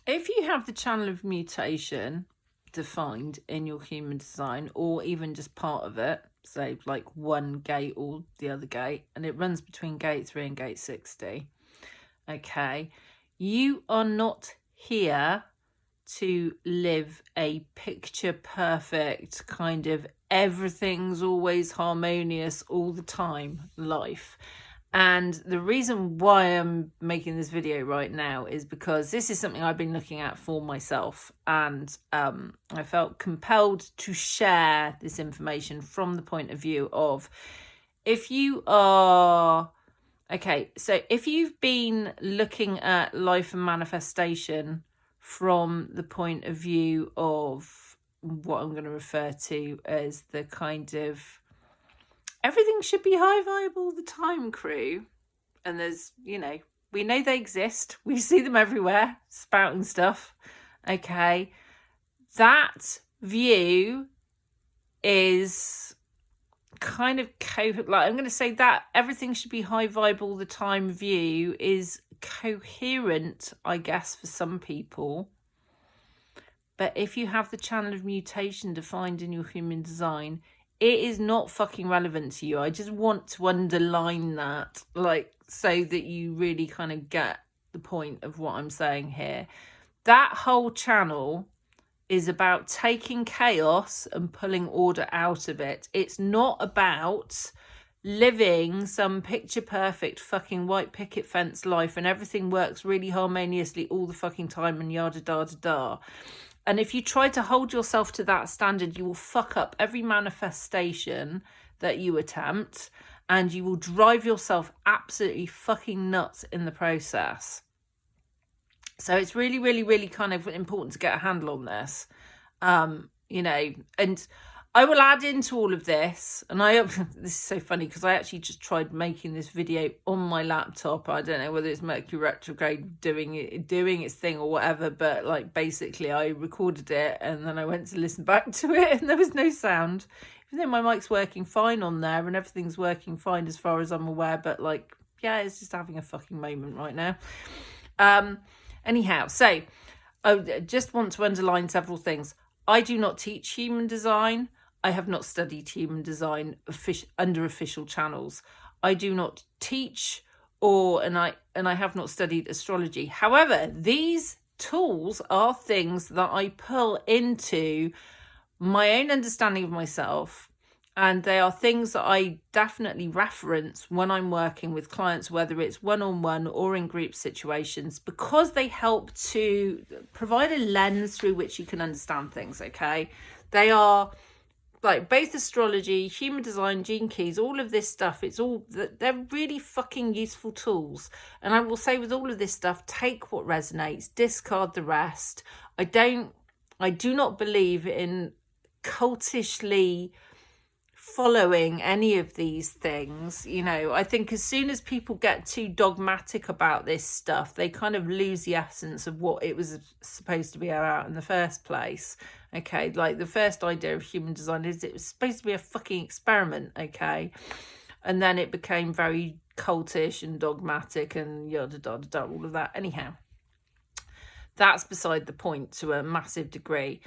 If you have the channel of mutation defined in your human design, or even just part of it, say like one gate or the other gate, and it runs between gate 3 and gate 60, okay, you are not here to live a picture perfect kind of everything's always harmonious all the time life. And the reason why I'm making this video right now is because this is something I've been looking at for myself, and I felt compelled to share this information from the point of view of, if you are okay, so if you've been looking at life and manifestation from the point of view of what I'm going to refer to as the kind of everything should be high vibe all the time crew, and there's, you know, we know they exist, we see them everywhere spouting stuff, okay, that view is kind of like, I'm going to say that everything should be high vibe all the time view is coherent, I guess, for some people. But if you have the channel of mutation defined in your human design, it is not fucking relevant to you. I just want to underline that, like, so that you really kind of get the point of what I'm saying here. That whole channel is about taking chaos and pulling order out of it. It's not about living some picture perfect fucking white picket fence life and everything works really harmoniously all the fucking time and yada da da da. And if you try to hold yourself to that standard, you will fuck up every manifestation that you attempt, and you will drive yourself absolutely fucking nuts in the process. So it's really, really, really kind of important to get a handle on this, you know, and I will add into all of this, and this is so funny because I actually just tried making this video on my laptop. I don't know whether it's Mercury retrograde doing its thing or whatever, but like basically I recorded it and then I went to listen back to it and there was no sound, even though my mic's working fine on there and everything's working fine as far as I'm aware, but like, yeah, it's just having a fucking moment right now. Anyhow, so I just want to underline several things. I do not teach human design. I have not studied human design under official channels. I do not teach and I have not studied astrology. However, these tools are things that I pull into my own understanding of myself, and they are things that I definitely reference when I'm working with clients, whether it's one-on-one or in group situations, because they help to provide a lens through which you can understand things, okay? They are like both astrology, human design, gene keys, all of this stuff. They're really fucking useful tools. And I will say with all of this stuff, take what resonates, discard the rest. I do not believe in cultishly following any of these things. You know, I think as soon as people get too dogmatic about this stuff, they kind of lose the essence of what it was supposed to be about in the first place. Okay, like the first idea of human design is it was supposed to be a fucking experiment, okay? And then it became very cultish and dogmatic and yada da da da, all of that. Anyhow, that's beside the point to a massive degree.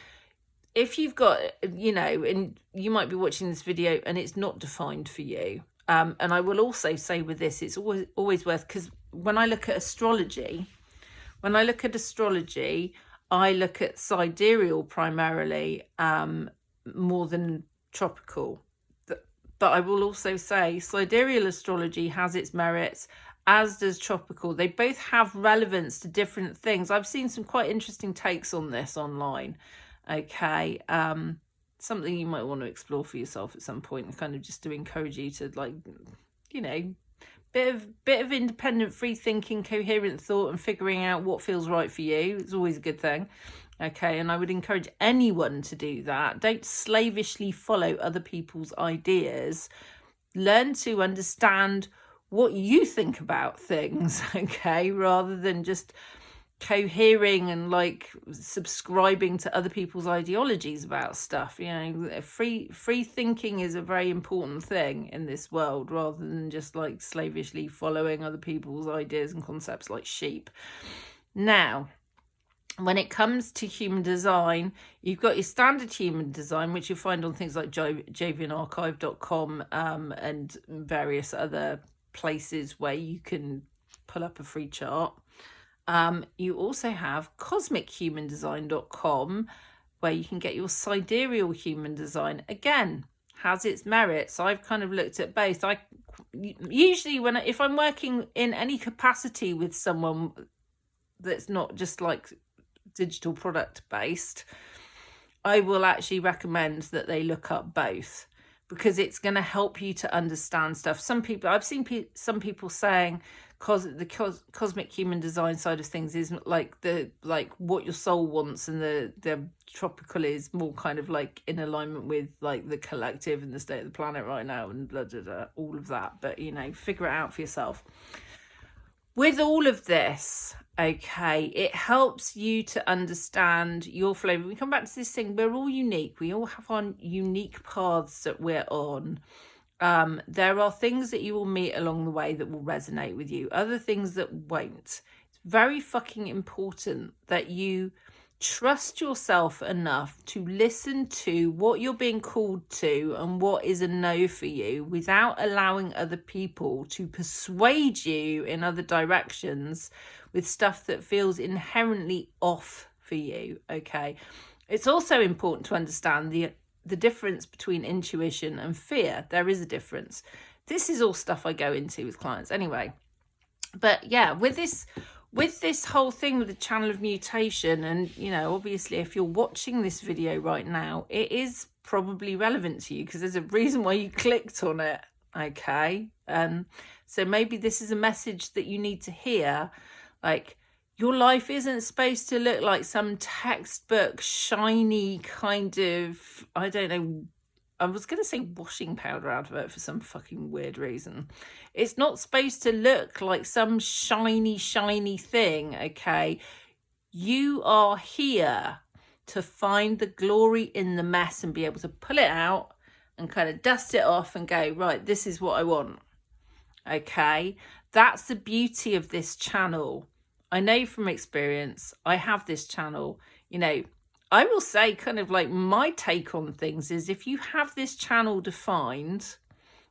If you've got, you know, and you might be watching this video and it's not defined for you. And I will also say with this, it's always worth, because when I look at astrology, I look at sidereal primarily, more than tropical. But I will also say sidereal astrology has its merits, as does tropical. They both have relevance to different things. I've seen some quite interesting takes on this online. Okay, something you might want to explore for yourself at some point, and kind of just to encourage you to, like, you know, bit of independent free thinking, coherent thought, and figuring out what feels right for you. It's always a good thing. Okay, and I would encourage anyone to do that. Don't slavishly follow other people's ideas. Learn to understand what you think about things, okay, rather than just cohering and like subscribing to other people's ideologies about stuff. You know, free thinking is a very important thing in this world, rather than just like slavishly following other people's ideas and concepts like sheep. Now, when it comes to human design, you've got your standard human design, which you'll find on things like javianarchive.com and various other places where you can pull up a free chart. You also have cosmichumandesign.com, where you can get your sidereal human design. Again, has its merits. I've kind of looked at both. I usually, if I'm working in any capacity with someone that's not just like digital product based, I will actually recommend that they look up both, because it's going to help you to understand stuff. Some people, I've seen some people saying the cosmic human design side of things is like what your soul wants, and the tropical is more kind of like in alignment with like the collective and the state of the planet right now, and blah, blah, blah, all of that. But figure it out for yourself. With all of this, okay, it helps you to understand your flavor. We come back to this thing, we're all unique. We all have our unique paths that we're on. There are things that you will meet along the way that will resonate with you, other things that won't. It's very fucking important that you trust yourself enough to listen to what you're being called to and what is a no for you, without allowing other people to persuade you in other directions with stuff that feels inherently off for you. Okay, it's also important to understand the difference between intuition and fear. There is a difference. This is all stuff I go into with clients anyway. But yeah, with this whole thing with the Channel of Mutation, and obviously if you're watching this video right now, it is probably relevant to you, because there's a reason why you clicked on it. Okay, so maybe this is a message that you need to hear. Like, your life isn't supposed to look like some textbook shiny kind of, I don't know, I was going to say washing powder advert for some fucking weird reason. It's not supposed to look like some shiny thing, okay? You are here to find the glory in the mess and be able to pull it out and kind of dust it off and go, right, this is what I want, okay? That's the beauty of this channel. I know from experience, I have this channel, I will say kind of like my take on things is, if you have this channel defined,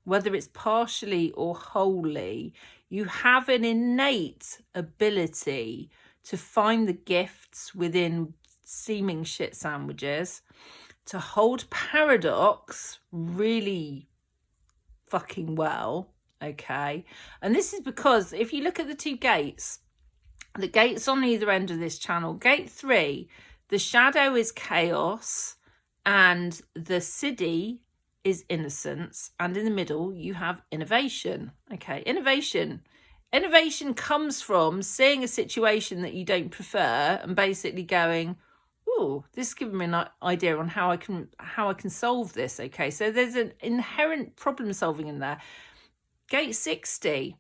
whether it's partially or wholly, you have an innate ability to find the gifts within seeming shit sandwiches, to hold paradox really fucking well, okay? And this is because if you look at the two gates, the gates on either end of this channel, gate 3, the shadow is chaos and the siddhi is innocence, and in the middle you have innovation. Okay, innovation comes from seeing a situation that you don't prefer and basically going, oh, this is giving me an idea on how I can solve this. Okay, so there's an inherent problem solving in there. Gate 60,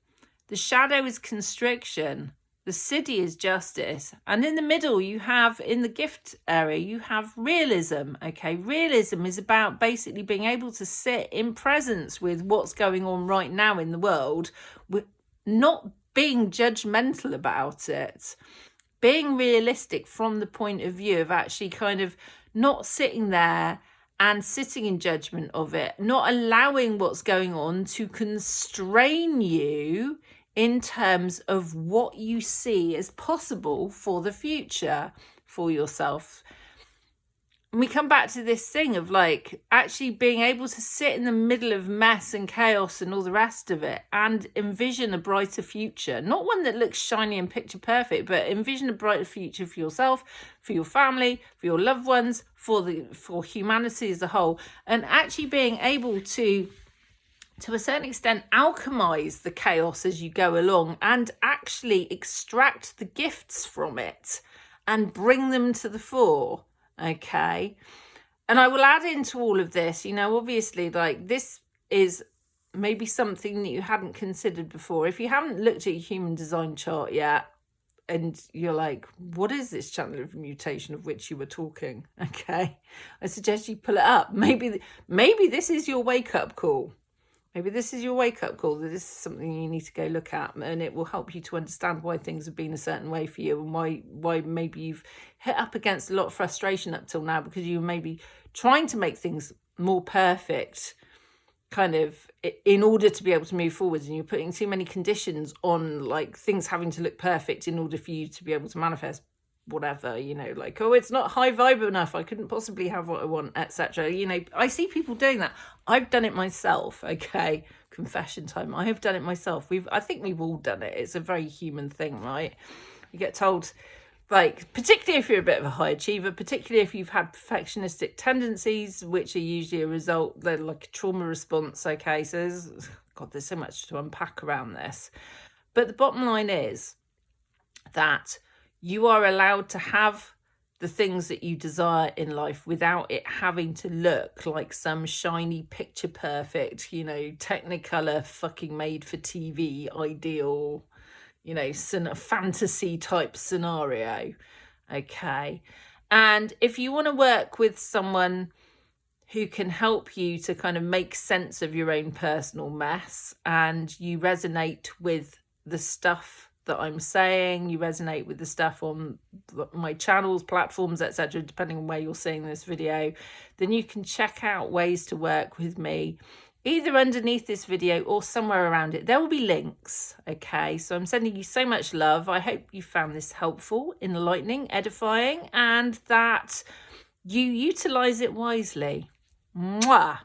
the shadow is constriction, the siddhi is justice, and in the middle you have, in the gift area, you have realism. Okay, realism is about basically being able to sit in presence with what's going on right now in the world, with not being judgmental about it, being realistic from the point of view of actually kind of not sitting there and sitting in judgment of it, not allowing what's going on to constrain you in terms of what you see as possible for the future for yourself. And we come back to this thing of like actually being able to sit in the middle of mess and chaos and all the rest of it and envision a brighter future. Not one that looks shiny and picture perfect, but envision a brighter future for yourself, for your family, for your loved ones, for humanity as a whole. And actually being able to a certain extent, alchemize the chaos as you go along and actually extract the gifts from it and bring them to the fore, okay? And I will add into all of this, obviously, like, this is maybe something that you hadn't considered before. If you haven't looked at your human design chart yet, and you're like, what is this Channel of Mutation of which you were talking, okay? I suggest you pull it up. Maybe this is your wake-up call. Maybe this is your wake-up call, that this is something you need to go look at, and it will help you to understand why things have been a certain way for you, and why maybe you've hit up against a lot of frustration up till now because you were maybe trying to make things more perfect, kind of in order to be able to move forwards, and you're putting too many conditions on like things having to look perfect in order for you to be able to manifest whatever, you know, like, oh, it's not high vibe enough, I couldn't possibly have what I want, etc. You know, I see people doing that. I've done it myself. Okay, confession time. I have done it myself. I think we've all done it. It's a very human thing, right? You get told, like, particularly if you're a bit of a high achiever, particularly if you've had perfectionistic tendencies, which are usually a result, they're like a trauma response. Okay, so there's so much to unpack around this, but the bottom line is that you are allowed to have the things that you desire in life without it having to look like some shiny, picture perfect, you know, Technicolor fucking made for TV ideal, you know, fantasy type scenario. Okay. And if you want to work with someone who can help you to kind of make sense of your own personal mess, and you resonate with the stuff that I'm saying, you resonate with the stuff on my channels, platforms, etc., depending on where you're seeing this video, then you can check out ways to work with me either underneath this video or somewhere around it. There will be links. Okay, so I'm sending you so much love. I hope you found this helpful, enlightening, edifying, and that you utilize it wisely. Mwah.